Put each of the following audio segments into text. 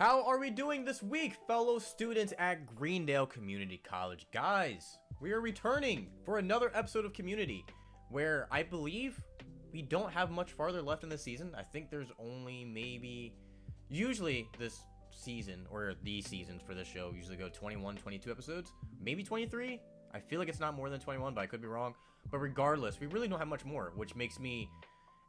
How are we doing this week, fellow students at Greendale Community College? Guys, we are returning for another episode of Community, where I believe we don't have much farther left in the season. I think there's only maybe, usually this season, or these seasons for this show, usually go 21, 22 episodes, maybe 23. I feel like it's not more than 21, but I could be wrong. But regardless, we really don't have much more, which makes me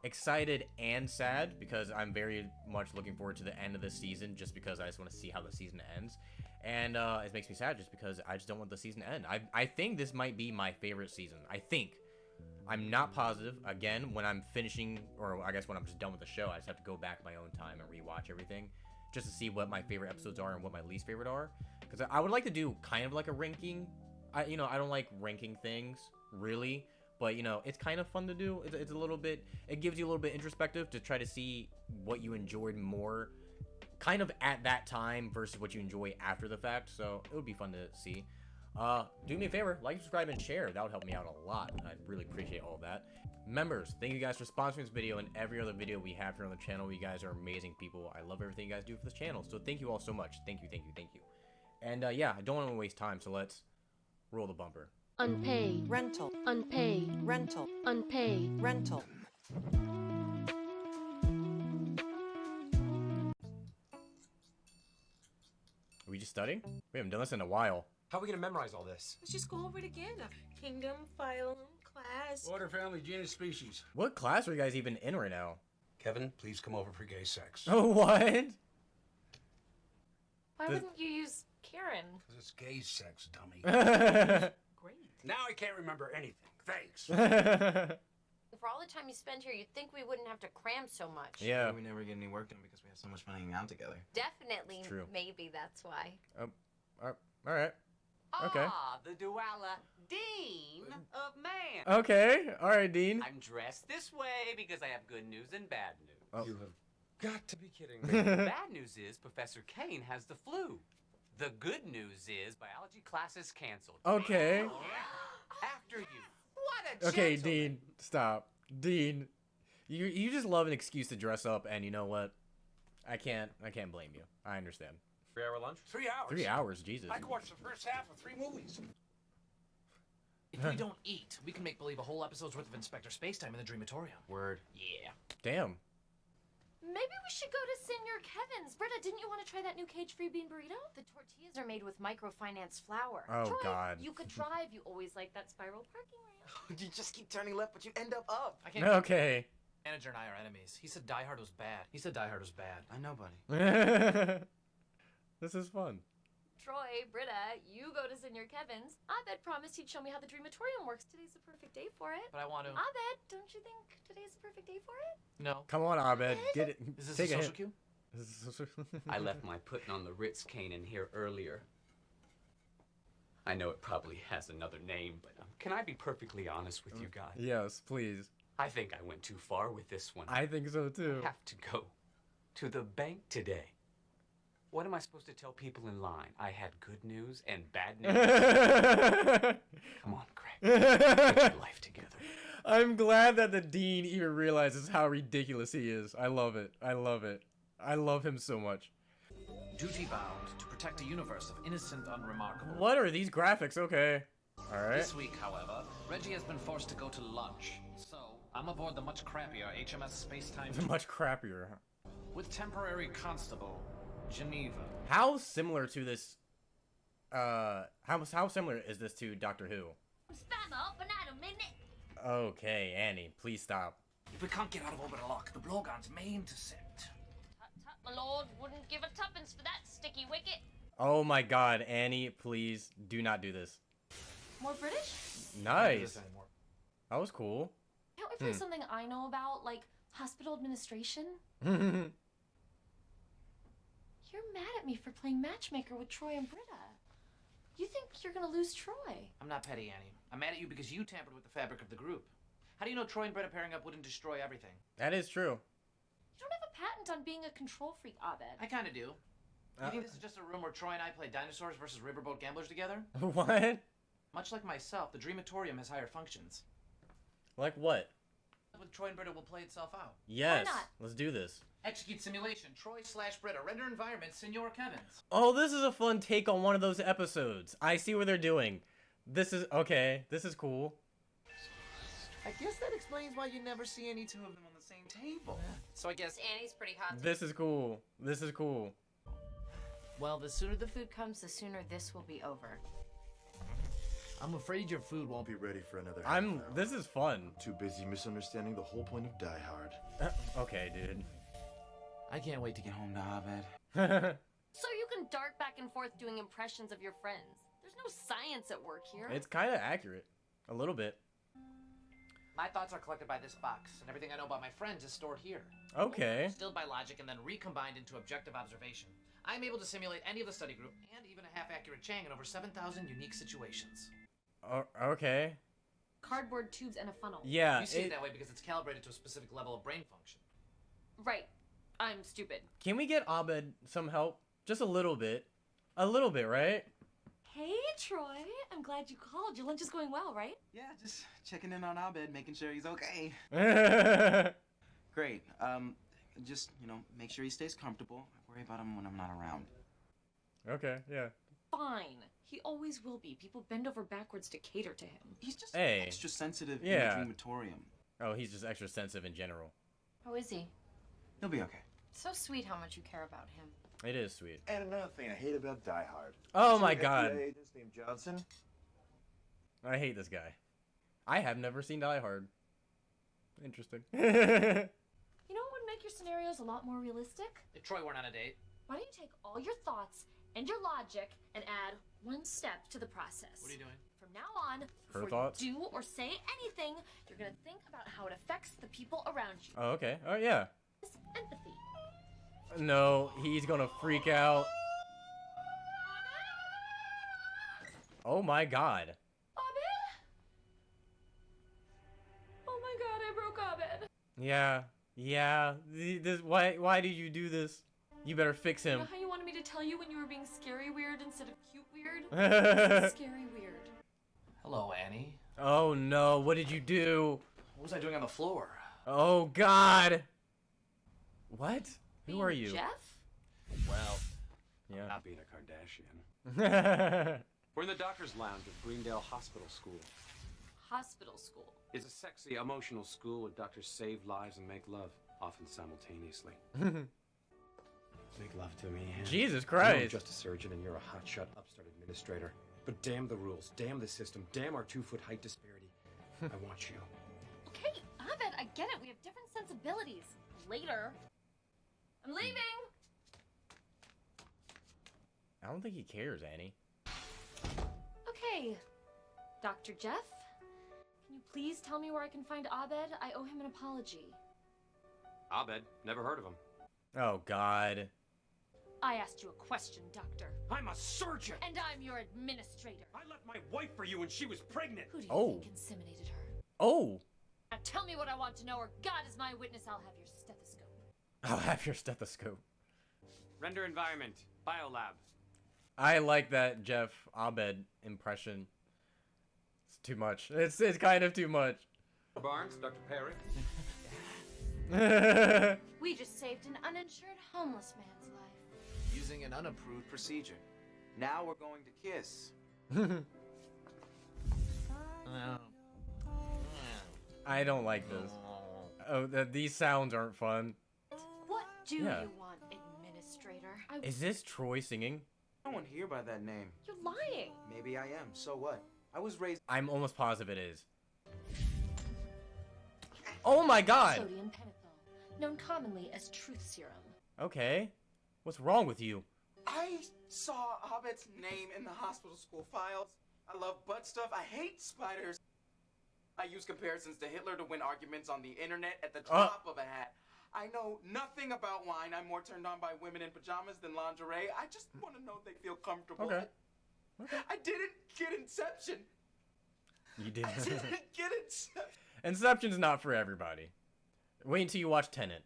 excited and sad, because I'm very much looking forward to the end of this season, just because I just want to see how the season ends. And it makes me sad just because I just don't want the season to end. I think this might be my favorite season. I think. I'm not positive. Again, when I'm finishing, or I guess when I'm just done with the show, I just have to go back my own time and rewatch everything, just to see what my favorite episodes are and what my least favorite are. Because I would like to do kind of like a ranking. I don't like ranking things, really. But, it's kind of fun to do. It's a little bit, it gives you a little bit introspective to try to see what you enjoyed more kind of at that time versus what you enjoy after the fact. So it would be fun to see. Do me a favor, like, subscribe, and share. That would help me out a lot. I'd really appreciate all of that. Members, thank you guys for sponsoring this video and every other video we have here on the channel. You guys are amazing people. I love everything you guys do for this channel. So thank you all so much. Thank you, thank you, thank you. And yeah, I don't want to waste time, so let's roll the bumper. Unpaid rental, unpaid rental, unpaid rental. Are we just studying? We haven't done this in a while. How are we gonna memorize all this? Let's just go over it again. Kingdom, phylum, class. Order, family, genus, species. What class are you guys even in right now? Kevin, please come over for gay sex. Oh, what? Why wouldn't you use Karen? Because it's gay sex, dummy. Great. Now I can't remember anything. Thanks. For all the time you spend here, you'd think we wouldn't have to cram so much. Yeah. We never get any work done because we have so much fun hanging out together. Definitely. It's true. Maybe that's why. All right. Okay. Ah, the Duala Dean of Man. Okay. All right, Dean. I'm dressed this way because I have good news and bad news. Oh. You have got to be kidding me. The bad news is Professor Kane has the flu. The good news is biology class is canceled. Okay. After you. What a Okay, gentleman. Dean. Stop. Dean. You just love an excuse to dress up, and you know what? I can't blame you. I understand. 3-hour lunch? 3 hours. 3 hours, Jesus. I could watch the first half of 3 movies. If we don't eat, we can make believe a whole episode's worth of Inspector Spacetime in the Dreamatorium. Word. Yeah. Damn. Maybe we should go to Senor Kevin's. Britta, didn't you want to try that new cage-free bean burrito? The tortillas are made with microfinance flour. Oh, Troy, God. You could drive. You always like that spiral parking ramp. You just keep turning left, but you end up. I can't. Okay. Manager and I are enemies. He said Die Hard was bad. I know, buddy. This is fun. Troy, Britta, you go to Senor Kevin's. Abed promised he'd show me how the Dreamatorium works. Today's the perfect day for it. But I want to. Abed, don't you think today's the perfect day for it? No. Come on, Abed. Get it. Is this Take a a social hit. cue? This is a social- I left my putting on the Ritz cane in here earlier. I know it probably has another name, but can I be perfectly honest with you guys? Yes, please. I think I went too far with this one. I think so too. I have to go to the bank today. What am I supposed to tell people in line? I had good news and bad news? Come on, Craig. Get your life together. I'm glad that the dean even realizes how ridiculous he is. I love it. I love it. I love him so much. Duty bound to protect a universe of innocent unremarkable. What are these graphics? Okay. Alright. This week, however, Reggie has been forced to go to lunch. So, I'm aboard the much crappier HMS Spacetime Much crappier. with temporary constable Geneva. How similar to this how similar is this to Doctor Who? Spam up and out a minute. Okay, Annie, please stop. If we can't get out of orbital lock, the blowgun's main to set. Tut, my lord, wouldn't give a tuppence for that sticky wicket. Oh my god, Annie, please do not do this. More British? Nice. That was cool. Can't we play something I know about, like hospital administration? You're mad at me for playing matchmaker with Troy and Britta. You think you're gonna lose Troy? I'm not petty, Annie. I'm mad at you because you tampered with the fabric of the group. How do you know Troy and Britta pairing up wouldn't destroy everything? That is true. You don't have a patent on being a control freak, Abed. I kind of do. You think this is just a room where Troy and I play dinosaurs versus riverboat gamblers together? What? Much like myself, the Dreamatorium has higher functions. Like what? With Troy and Britta will play itself out. Yes. not? Let's do this. Execute simulation. Troy/Britta. Render environment. Senor Kevins. Oh, this is a fun take on one of those episodes. I see what they're doing. This is okay. This is cool. I guess that explains why you never see any two of them on the same table. So I guess. Annie's pretty hot. This is cool. This is cool. Well, the sooner the food comes, the sooner this will be over. I'm afraid your food won't be ready for another. This is fun. Too busy misunderstanding the whole point of Die Hard. Okay, dude. I can't wait to get home to Abed. So you can dart back and forth doing impressions of your friends. There's no science at work here. It's kind of accurate. A little bit. My thoughts are collected by this box, and everything I know about my friends is stored here. Okay. Distilled by logic and then recombined into objective observation. I am able to simulate any of the study group, and even a half-accurate Chang in over 7,000 unique situations. Okay. Cardboard tubes and a funnel. Yeah. You see it that way because it's calibrated to a specific level of brain function. Right. I'm stupid. Can we get Abed some help? Just a little bit. A little bit, right? Hey, Troy. I'm glad you called. Your lunch is going well, right? Yeah, just checking in on Abed, making sure he's okay. Great. Just, make sure he stays comfortable. I worry about him when I'm not around. Okay, yeah. Fine. He always will be. People bend over backwards to cater to him. He's just Hey. extra sensitive Yeah. in the crematorium. Oh, he's just extra sensitive in general. How is he? He'll be okay. So sweet how much you care about him. It is sweet. And another thing I hate about Die Hard. Oh See my the god. FBI agent named Johnson? I hate this guy. I have never seen Die Hard. Interesting. You know what would make your scenarios a lot more realistic? If Troy weren't on a date. Why don't you take all your thoughts and your logic and add one step to the process? What are you doing? From now on, before thoughts? you do or say anything, you're gonna think about how it affects the people around you. Oh, okay. Oh, yeah. This empathy. No, he's gonna freak out. Oh my god. Abed? Oh my god, I broke Abed. Yeah. Yeah. Why did you do this? You better fix You him. know how you wanted me to tell you when you were being scary weird instead of cute weird? Scary weird. Hello, Annie. Oh no, what did you do? What was I doing on the floor? Oh god. What? Who Being are you? Jeff? Well, Yeah. not being a Kardashian. We're in the doctor's lounge of Greendale Hospital School. Hospital school. It's a sexy, emotional school where doctors save lives and make love, often simultaneously. Make love to me, Anne. Jesus I know I'm Christ. just a surgeon and you're a hotshot upstart administrator. But damn the rules, damn the system, damn our 2-foot height disparity. I want you. Okay, Abed, I get it. We have different sensibilities. Later. I'm leaving. I don't think he cares, Annie. Okay, Dr. Jeff, can you please tell me where I can find Abed? I owe him an apology. Abed, never heard of him. Oh god. I asked you a question, Doctor. I'm a surgeon! And I'm your administrator. I left my wife for you when she was pregnant! Who do you Oh. think inseminated her? Oh. Now tell me what I want to know, or God is my witness, I'll have your stethoscope. I'll have your stethoscope. Render environment, biolab. I like that Jeff Abed impression. It's too much. It's kind of too much. Barnes, Dr. Perry. We just saved an uninsured homeless man's life. Using an unapproved procedure. Now we're going to kiss. I don't like this. Oh, these sounds aren't fun. What do Yeah. you want, administrator? Is this Troy singing? No one here by that name. You're lying. Maybe I am. So what? I was raised. I'm almost positive it is. Oh my god! Sodium pentothal, known commonly as truth serum. Okay. What's wrong with you? I saw Abed's name in the hospital school files. I love butt stuff. I hate spiders. I use comparisons to Hitler to win arguments on the internet at the top of a hat. I know nothing about wine. I'm more turned on by women in pajamas than lingerie. I just want to know they feel comfortable. Okay. I didn't get Inception. You did. I didn't get Inception. Inception's not for everybody. Wait until you watch Tenet.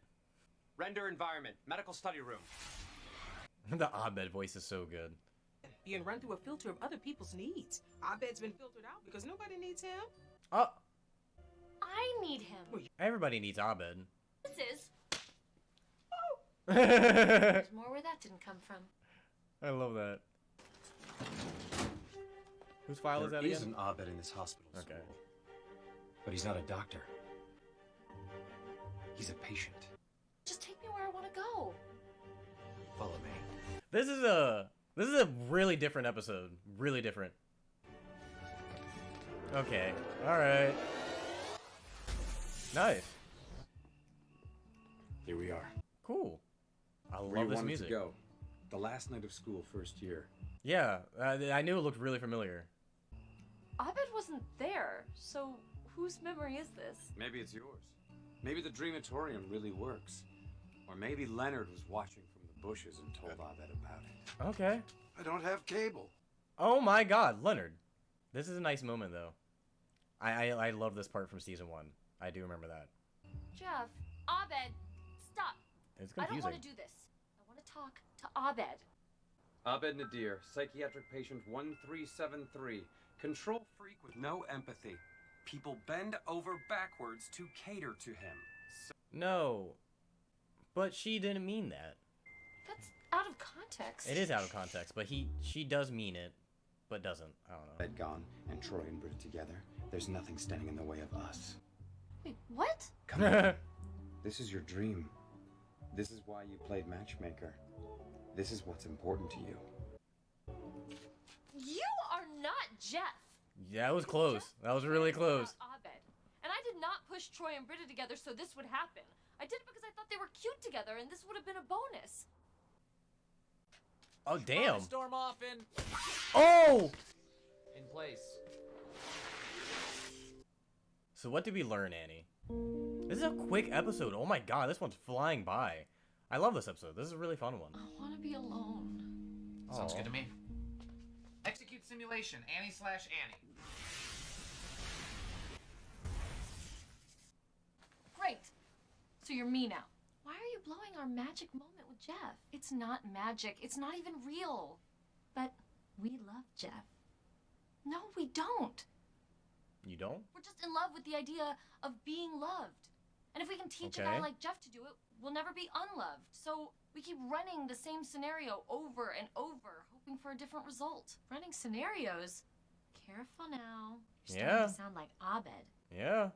Render environment, medical study room. The Abed voice is so good. Being run through a filter of other people's needs. Abed's been filtered out because nobody needs him. Oh, I need him. everybody needs Abed. This is There's more where that didn't come from. I love that. Whose file is that There is again? an Abed in this hospital Okay. school, but he's not a doctor. He's a patient. Just take me where I want to go. Follow me. This is a really different episode. Really different. Okay. All right. Nice. Here we are. Cool. I Where love you this wanted music. to go. The last night of school, first year. Yeah, I knew it looked really familiar. Abed wasn't there, so whose memory is this? Maybe it's yours. Maybe the Dreamatorium really works. Or maybe Leonard was watching from the bushes and told Abed about it. Okay. I don't have cable. Oh my God, Leonard. This is a nice moment though. I love this part from season 1. I do remember that. Jeff, Abed, stop. It's I don't confusing. want to do this. I want to talk to Abed. Abed Nadir, psychiatric patient 1373. Control freak with no empathy. People bend over backwards to cater to him. No. But she didn't mean that. That's out of context. It is out of context, but she does mean it, but doesn't. I don't know. Abed gone and Troy and Britta together. There's nothing standing in the way of us. Wait, what? Come on. This is your dream. This is why you played matchmaker. This is what's important to you. You are not Jeff. Yeah, that was close. That was really close. About Abed. And I did not push Troy and Britta together so this would happen. I did it because I thought they were cute together and this would have been a bonus. Oh, damn. Storm off in Oh! place. So what did we learn, Annie? This is a quick episode. Oh my God, this one's flying by. I love this episode. This is a really fun one. I want to be alone. Sounds Aw. good to me. Execute simulation, Annie/Annie. Great. So you're me now. Why are you blowing our magic moment with Jeff? It's not magic. It's not even real. But we love Jeff. No, we don't. You don't? We're just in love with the idea of being loved. And if we can teach a guy Okay. like Jeff to do it, we'll never be unloved. So we keep running the same scenario over and over, hoping for a different result. Running scenarios? Careful now. You're starting Yeah. to sound like Abed. Yeah.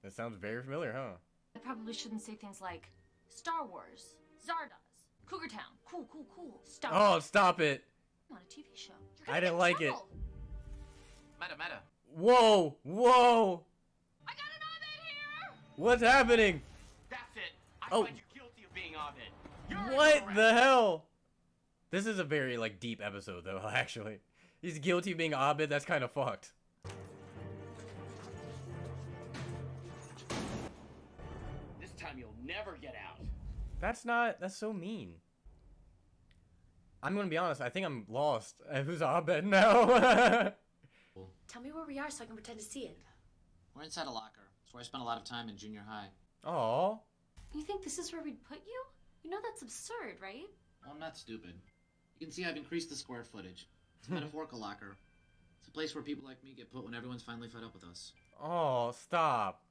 That sounds very familiar, huh? I probably shouldn't say things like Star Wars, Zardoz, Cougar Town, cool, cool, cool. Stop. Oh, stop it. I'm on a TV show. You're I gonna didn't get in like it. trouble. Meta. Whoa! Whoa! I got an Abed here! What's happening? That's it. I Oh. find you guilty of being Abed. What the hell? This is a very, like, deep episode, though, actually. He's guilty of being Abed. That's kind of fucked. This time you'll never get out. That's so mean. I'm gonna be honest, I think I'm lost. Who's Abed now? Tell me where we are so I can pretend to see it. We're inside a locker. It's where I spent a lot of time in junior high. Aw. You think this is where we'd put you? You know that's absurd, right? Well, I'm not stupid. You can see I've increased the square footage. It's a metaphorical locker. It's a place where people like me get put when everyone's finally fed up with us. Oh, stop.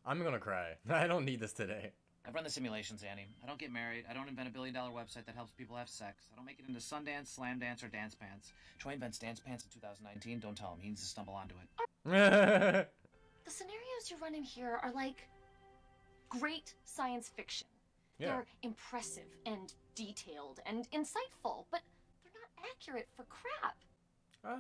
I'm gonna cry. I don't need this today. I've run the simulations, Annie. I don't get married. I don't invent a billion-dollar website that helps people have sex. I don't make it into Sundance, Slam Dance, or Dance Pants. Troy invents Dance Pants in 2019. Don't tell him. He needs to stumble onto it. The scenarios you run in here are like great science fiction. Yeah. They're impressive and detailed and insightful, but they're not accurate for crap. Huh?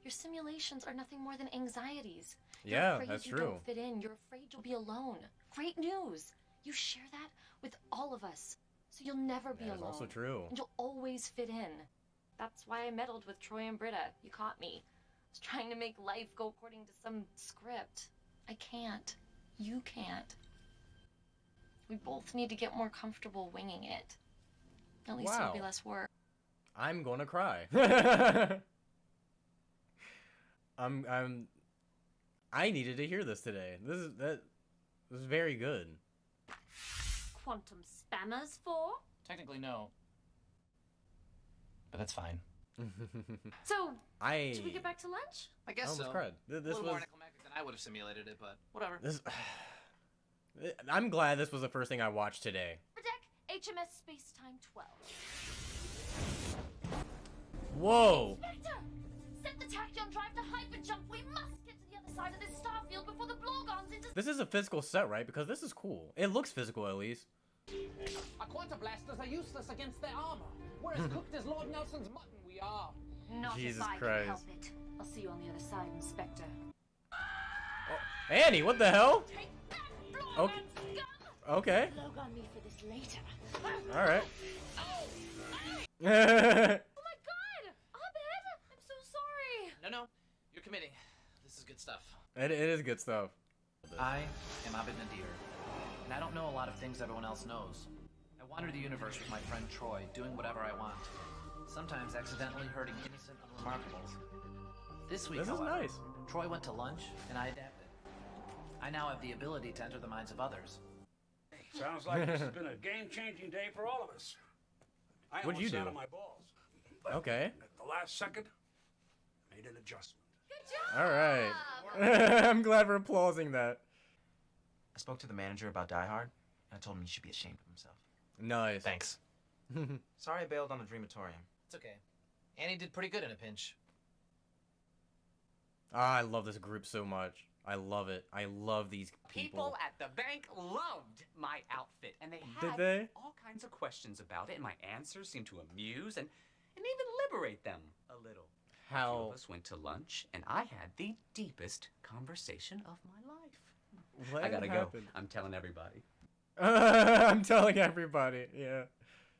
Your simulations are nothing more than anxieties. Yeah, You're afraid that's you true. don't fit in. You're afraid you'll be alone. Great news. You share that with all of us. So you'll never be That is alone. also true. And you'll always fit in. That's why I meddled with Troy and Britta. You caught me. I was trying to make life go according to some script. I can't. You can't. We both need to get more comfortable winging it. At least it'll be Wow. less work. I'm gonna cry. I needed to hear this today. This is very good. Quantum spammers for? Technically, no. But that's fine. So, should we get back to lunch? I guess almost so. cried. A This little more was anticlimactic than I would have simulated it, but whatever. this. I'm glad this was the first thing I watched today. Protect HMS Spacetime 12. Whoa. Inspector! Set the tachyon drive to hyperjump. We must get to the other side of this starfield before the Blorgons intercept. This is a physical set, right? Because this is cool. It looks physical, at least. Our quantum blasters are useless against their armor. We're as cooked as Lord Nelson's mutton, we are. Not Jesus if I Christ. can help it. I'll see you on the other side, Inspector. Annie, what the hell? Take that, Okay. Blorgons scum! Okay. Log on me for this later. All right. Oh my god! Abed! I'm so sorry! No, you're committing. This is good stuff. It is good stuff. I am Abed Nadir, and I don't know a lot of things everyone else knows. I wander the universe with my friend Troy, doing whatever I want. Sometimes accidentally hurting innocent unremarkables. This week, This is however, nice. Troy went to lunch, and I adapted. I now have the ability to enter the minds of others. Sounds like this has been a game-changing day for all of us. I What'd you almost sat do? on my balls. But Okay. at the last second, made an adjustment. All right. I'm glad we're applauding that. I spoke to the manager about Die Hard, and I told him he should be ashamed of himself. Nice. Thanks. Sorry I bailed on the Dreamatorium. It's okay. Annie did pretty good in a pinch. I love this group so much. I love it. I love these people. People at the bank loved my outfit, and they Did had they? all kinds of questions about it, and my answers seemed to amuse and even liberate them a little. A few How? of us went to lunch, and I had the deepest conversation of my life. What I gotta happened? go. I'm telling everybody. I'm telling everybody. Yeah.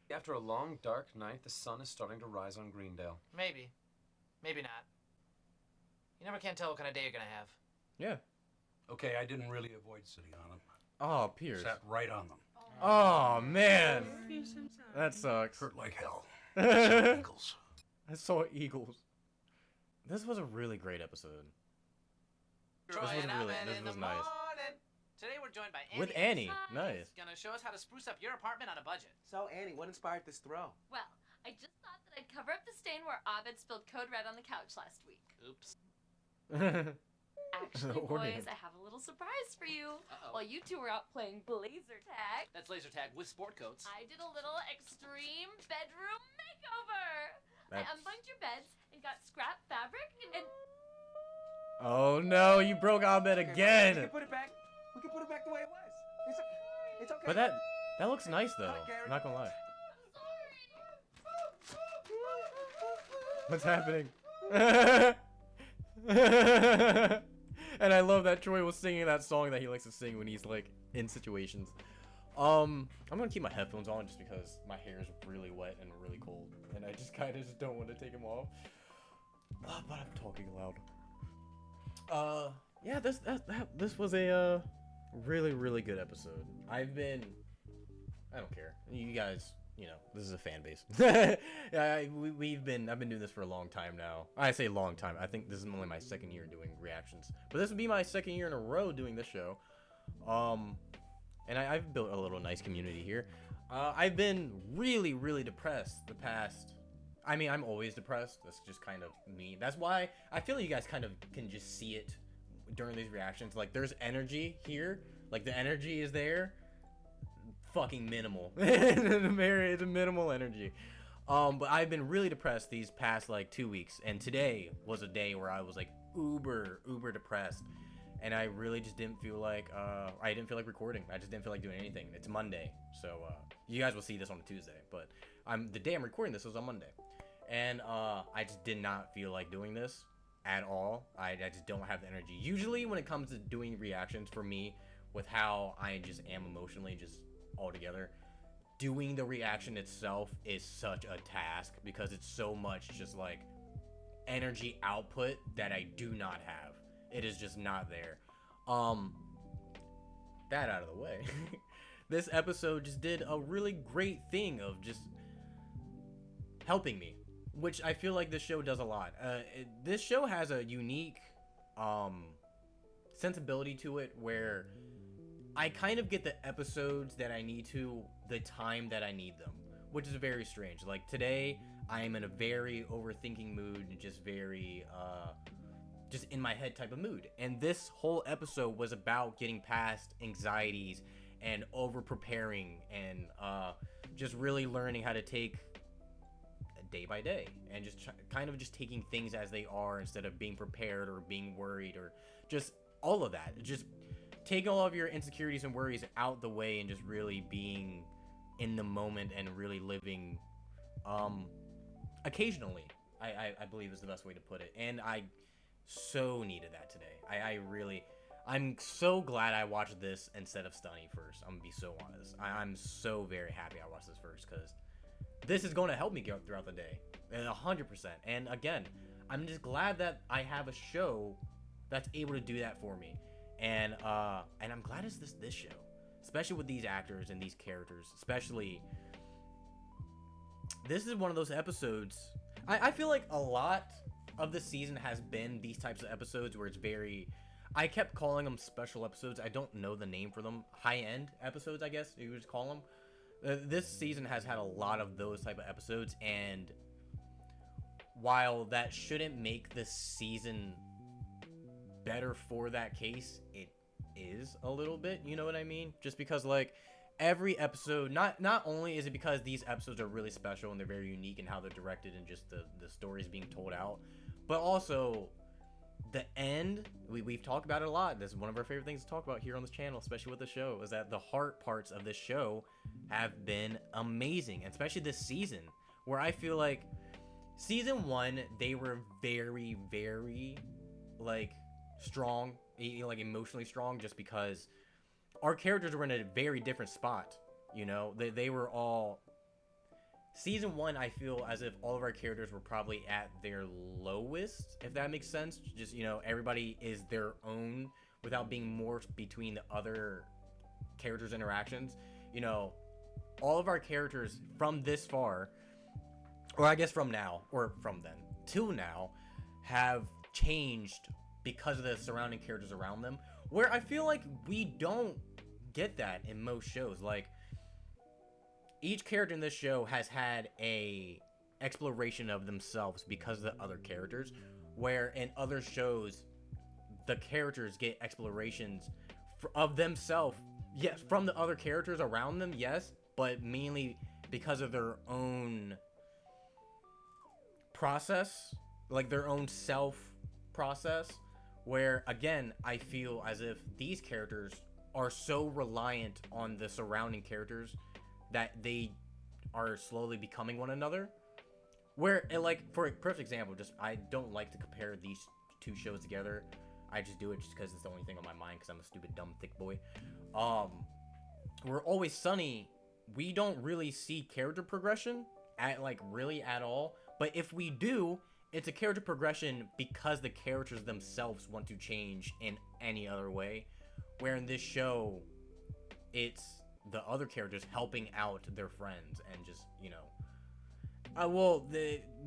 After a long, dark night, the sun is starting to rise on Greendale. Maybe. Maybe not. You never can tell what kind of day you're gonna have. Yeah. Okay, I didn't really avoid sitting on them. Oh, Pierce. Sat right on them. Oh man. That sucks. Hurt like hell. I Eagles. saw eagles. This was a really great episode. Troy was and really- Abed this in was the nice. morning. Today we're joined by Annie. With Annie. Hi. Nice. Who's gonna show us how to spruce up your apartment on a budget. So, Annie, what inspired this throw? Well, I just thought that I'd cover up the stain where Abed spilled code red on the couch last week. Oops. Actually, Ordinary. boys, I have a little surprise for you. Uh-oh. While you two were out playing blazer tag, That's laser tag with sport coats. I did a little extreme bedroom makeover. I That's- unbunked your beds and got scrap fabric and Oh no, you broke Abed We again. can put it back. We can put it back the way it was. It's okay. But that looks nice though. Cut it, Gary. I'm not gonna lie. sorry. What's happening? And I love that Troy was singing that song that he likes to sing when he's like in situations. I'm gonna keep my headphones on just because my hair is really wet and really cold, and I just kind of just don't want to take them off. But I'm talking loud. Yeah, this was a really good episode. I don't care. You guys, you know, this is a fan base. Yeah, I've been doing this for a long time now. I say long time. I think this is only my second year doing reactions, but this would be my second year in a row doing this show. And I've built a little nice community here. I've been really depressed the past. I mean, I'm always depressed. That's just kind of me. That's why I feel like you guys kind of can just see it during these reactions. Like, there's energy here. Like, the energy is there. Fucking minimal. It's a minimal energy. But I've been really depressed these past, like, 2 weeks. And today was a day where I was, like, uber depressed. And I really just didn't feel like, I didn't feel like recording. I just didn't feel like doing anything. It's Monday. So, you guys will see this on a Tuesday. But the day I'm recording this was on Monday. And I just did not feel like doing this at all. I just don't have the energy. Usually when it comes to doing reactions for me, with how I just am emotionally just all together, doing the reaction itself is such a task because it's so much just like energy output that I do not have. It is just not there. That out of the way. This episode just did a really great thing of just helping me, which I feel like this show does a lot. This show has a unique sensibility to it where I kind of get the episodes that I need to the time that I need them, which is very strange. Like today, I am in a very overthinking mood and just very just in my head type of mood. And this whole episode was about getting past anxieties and over preparing and just really learning how to take day by day and just kind of just taking things as they are instead of being prepared or being worried or just all of that. Just taking all of your insecurities and worries out the way and just really being in the moment and really living occasionally, I believe is the best way to put it. And I so needed that today. I'm so glad I watched this instead of Stunny first. I'm gonna be so honest. I'm so very happy I watched this first, because this is going to help me go throughout the day 100%. And again, I'm just glad that I have a show that's able to do that for me. And I'm glad it's this show, especially with these actors and these characters. Especially, this is one of those episodes. I feel like a lot of the season has been these types of episodes where it's very, I kept calling them special episodes. I don't know the name for them. High-end episodes, I guess you would call them. This season has had a lot of those type of episodes, and while that shouldn't make the season better for that case, it is a little bit, you know what I mean? Just because, like, every episode, not only is it because these episodes are really special and they're very unique in how they're directed and just the stories being told out, but also the end, we've talked about it a lot. This is one of our favorite things to talk about here on this channel, especially with the show, is that the heart parts of this show have been amazing, especially this season, where I feel like season 1, they were very, very, like, strong, like, emotionally strong, just because our characters were in a very different spot, you know? They were all... Season 1, I feel as if all of our characters were probably at their lowest, if that makes sense. Just, you know, everybody is their own without being morphed between the other characters' interactions. You know, all of our characters from this far, or I guess from now, or from then till now, have changed because of the surrounding characters around them, where I feel like we don't get that in most shows. Like, each character in this show has had a exploration of themselves because of the other characters, where in other shows the characters get explorations of themselves, yes, from the other characters around them, yes, but mainly because of their own process, like their own self process, where again I feel as if these characters are so reliant on the surrounding characters that they are slowly becoming one another. Where, like, for a perfect example, just, I don't like to compare these two shows together. I just do it just because it's the only thing on my mind, because I'm a stupid, dumb, thick boy. We're Always Sunny, we don't really see character progression, really at all. But if we do, it's a character progression because the characters themselves want to change in any other way. Where in this show, it's the other characters helping out their friends and just, you know,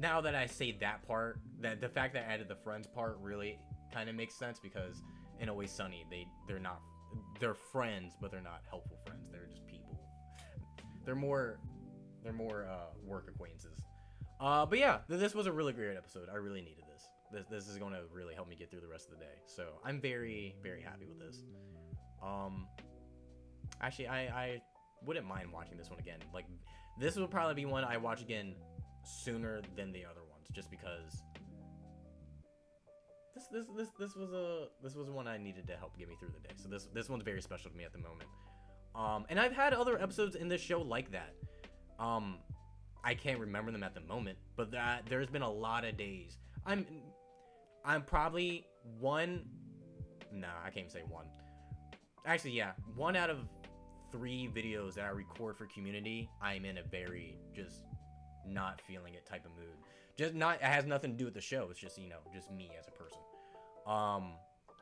now that I say that part, that the fact that I added the friends part really kind of makes sense, because in Always Sunny, they're friends, but they're not helpful friends. They're just people. They're more work acquaintances. But yeah, this was a really great episode. I really needed this. This is going to really help me get through the rest of the day. So I'm very, very happy with this. Actually, I wouldn't mind watching this one again. Like, this will probably be one I watch again sooner than the other ones, just because this was one I needed to help get me through the day. So this one's very special to me at the moment. And I've had other episodes in this show like that. I can't remember them at the moment, but there's been a lot of days. I'm probably one. Nah, I can't even say one. Actually, yeah, 1 out of 3 videos that I record for community, I'm in a very just not feeling it type of mood. Just not, it has nothing to do with the show. It's just, you know, just me as a person.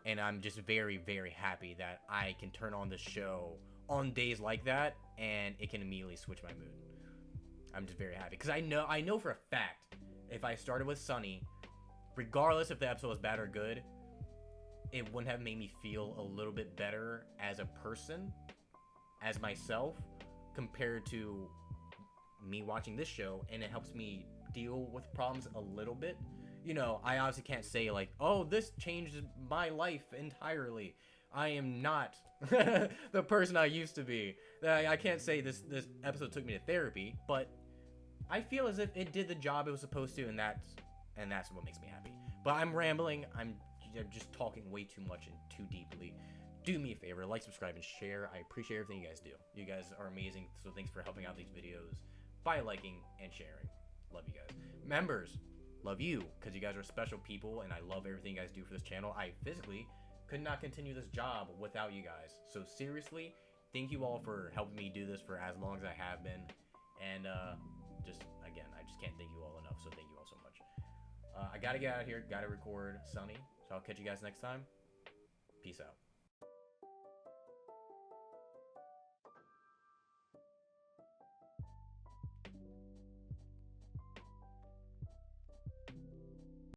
And I'm just very, very happy that I can turn on the show on days like that, and it can immediately switch my mood. I'm just very happy, because I know for a fact, if I started with Sunny, regardless if the episode was bad or good, it wouldn't have made me feel a little bit better as a person, as myself, compared to me watching this show, and it helps me deal with problems a little bit. You know, I obviously can't say like, oh, this changed my life entirely. I am not the person I used to be. I can't say this episode took me to therapy, but I feel as if it did the job it was supposed to, and that's what makes me happy. But I'm rambling. I'm just talking way too much and too deeply. Do me a favor, like, subscribe, and share. I appreciate everything you guys do. You guys are amazing, so thanks for helping out these videos by liking and sharing. Love you guys. Members, love you, because you guys are special people, and I love everything you guys do for this channel. I physically could not continue this job without you guys. So seriously, thank you all for helping me do this for as long as I have been. And just, again, I just can't thank you all enough, so thank you all so much. I gotta get out of here, gotta record Sunny, so I'll catch you guys next time. Peace out.